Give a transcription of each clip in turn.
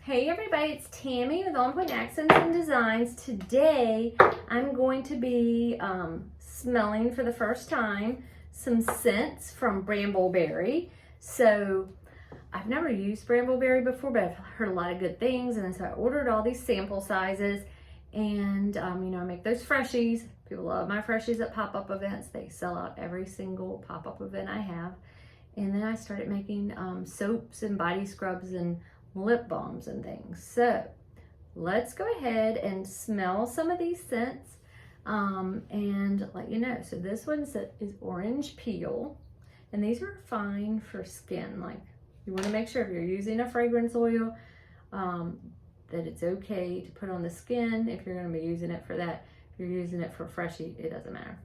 Hey everybody, it's Tammy with On Point Accents and Designs. Today I'm going to be smelling for the first time some scents from Brambleberry. So I've never used Brambleberry before, but I've heard a lot of good things, and so I ordered all these sample sizes. And I make those freshies. People love my freshies at pop-up events. They sell out every single pop-up event I have. And then I started making soaps and body scrubs and lip balms and things. So let's go ahead and smell some of these scents and let you know. So this one is orange peel, and these are fine for skin. Like, you want to make sure if you're using a fragrance oil that it's okay to put on the skin. If you're going to be using it for that, if you're using it for freshie, it doesn't matter.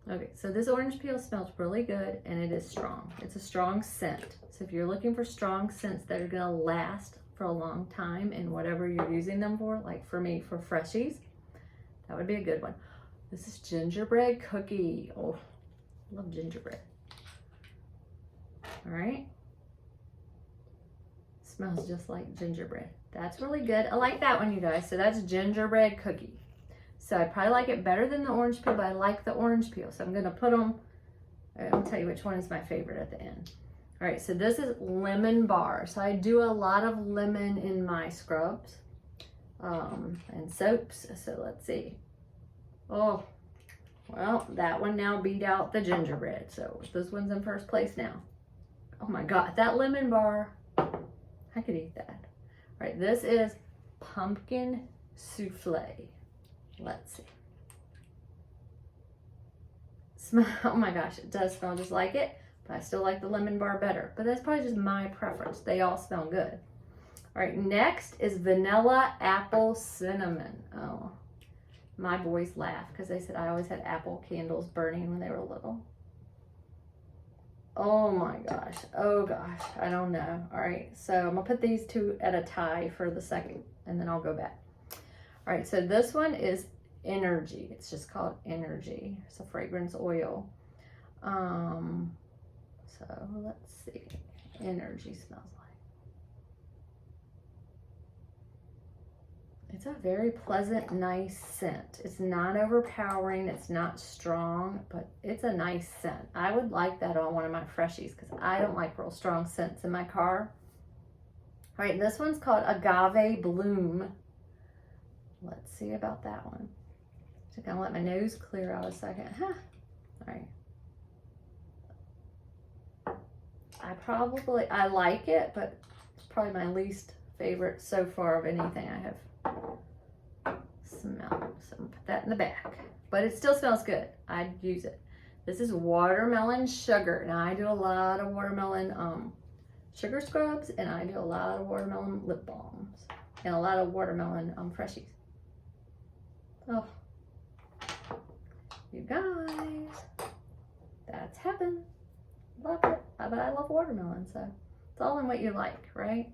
Okay, so this orange peel smells really good, and it is strong. It's a strong scent. So if you're looking for strong scents that are gonna last for a long time in whatever you're using them for, like for me, for freshies, that would be a good one. This is gingerbread cookie. Oh, I love gingerbread. All right. Smells just like gingerbread. That's really good. I like that one, you guys. So that's gingerbread cookie. So I probably like it better than the orange peel, but I like the orange peel. So I'm gonna put them, I'll tell you which one is my favorite at the end. All right, so this is lemon bar. So I do a lot of lemon in my scrubs and soaps. So let's see. Oh, well, that one now beat out the gingerbread. So this one's in first place now. Oh my God, that lemon bar, I could eat that. All right, this is pumpkin souffle. Let's see. Smell, oh my gosh, it does smell just like it, but I still like the lemon bar better. But that's probably just my preference. They all smell good. All right, next is vanilla apple cinnamon. Oh, my boys laugh because they said I always had apple candles burning when they were little. Oh my gosh, oh gosh, I don't know. All right, so I'm gonna put these two at a tie for the second, and then I'll go back. All right, so this one is Energy. It's just called Energy. It's a fragrance oil. So let's see. Energy smells like. It's a very pleasant, nice scent. It's not overpowering. It's not strong, but it's a nice scent. I would like that on one of my freshies because I don't like real strong scents in my car. All right, this one's called Agave Bloom. Let's see about that one. Just gonna let my nose clear out a second. Huh. All right. I like it, but it's probably my least favorite so far of anything I have smelled. So I'm gonna put that in the back. But it still smells good. I'd use it. This is watermelon sugar. Now I do a lot of watermelon sugar scrubs, and I do a lot of watermelon lip balms, and a lot of watermelon freshies. Oh, you guys, that's heaven. Love it. But I love watermelon, so it's all in what you like, right?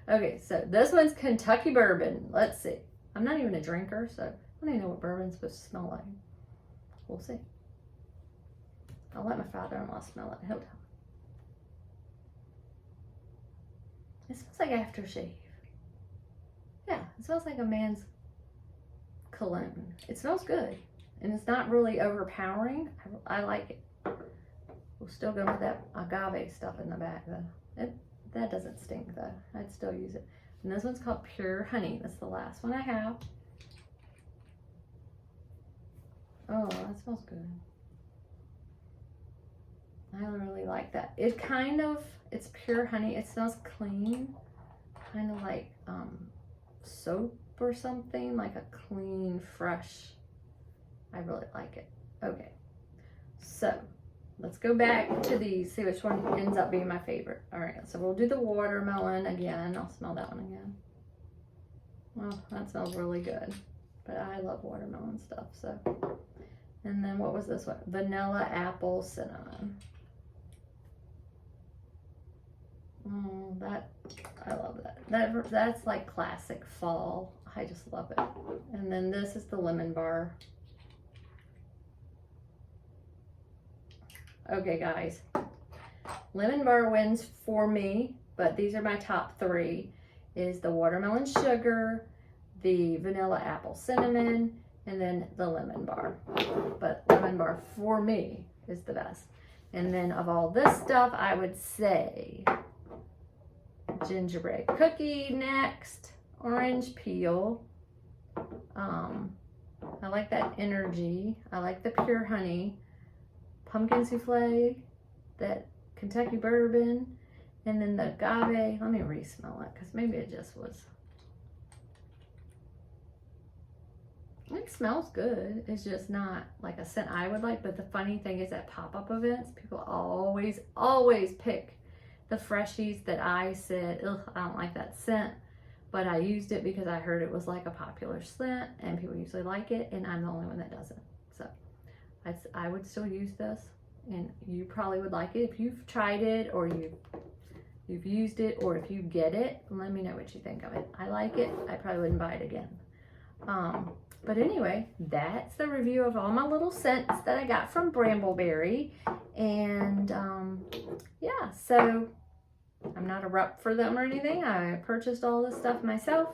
Okay, so this one's Kentucky bourbon. Let's see. I'm not even a drinker, so I don't even know what bourbon's supposed to smell like. We'll see. I'll let my father-in-law smell it. He'll tell me. It smells like aftershave. Yeah, it smells like a man's cologne. It smells good, and it's not really overpowering. I like it. We'll still go with that agave stuff in the back though. That doesn't stink though. I'd still use it. And this one's called Pure Honey. That's the last one I have. Oh, that smells good. I really like that. It's pure honey. It smells clean, kind of like soap or something, like a clean, fresh. I really like it. Okay, so let's go back to these, see which one ends up being my favorite. All right, so we'll do the watermelon again. I'll smell that one again. Well, that smells really good, but I love watermelon stuff, so. And then what was this one? Vanilla apple cinnamon. I love that. That's like classic fall. I just love it. And then this is the lemon bar. Okay, guys. Lemon bar wins for me, but these are my top three. is the watermelon sugar, the vanilla apple cinnamon, and then the lemon bar. But lemon bar for me is the best. And then of all this stuff, I would say gingerbread cookie next, orange peel. I like that energy. I like the pure honey, pumpkin souffle, that Kentucky bourbon, and then the agave. Let me re-smell it because maybe it just was. It smells good. It's just not like a scent I would like. But the funny thing is at pop-up events, people always pick the freshies that I said, ugh, I don't like that scent. But I used it because I heard it was like a popular scent and people usually like it, and I'm the only one that doesn't. So I would still use this, and you probably would like it if you've tried it or you've used it, or if you get it, let me know what you think of it. I like it. I probably wouldn't buy it again. But anyway, that's the review of all my little scents that I got from Brambleberry. And yeah, so I'm not a rep for them or anything. I purchased all this stuff myself,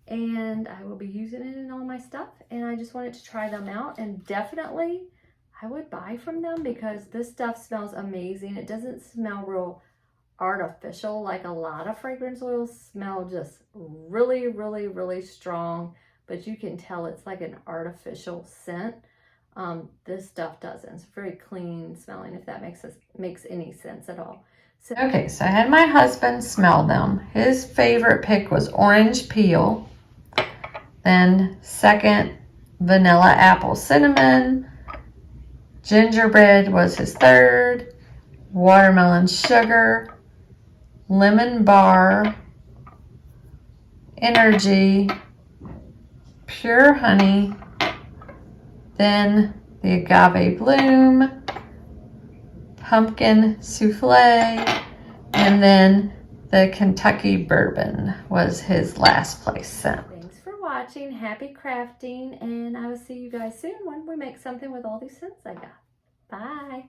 and I will be using it in all my stuff. And I just wanted to try them out, and definitely I would buy from them because this stuff smells amazing. It doesn't smell real artificial like a lot of fragrance oils smell, just really, really, really strong. But you can tell it's like an artificial scent. This stuff doesn't. It's very clean smelling, if that makes any sense at all. So, okay, so I had my husband smell them. His favorite pick was orange peel. Then second, vanilla apple cinnamon. Gingerbread was his third. Watermelon sugar. Lemon bar. Energy. Pure honey, then the agave bloom, pumpkin souffle, and then the Kentucky bourbon was his last place scent. Thanks for watching. Happy crafting, and I will see you guys soon when we make something with all these scents I got. Bye.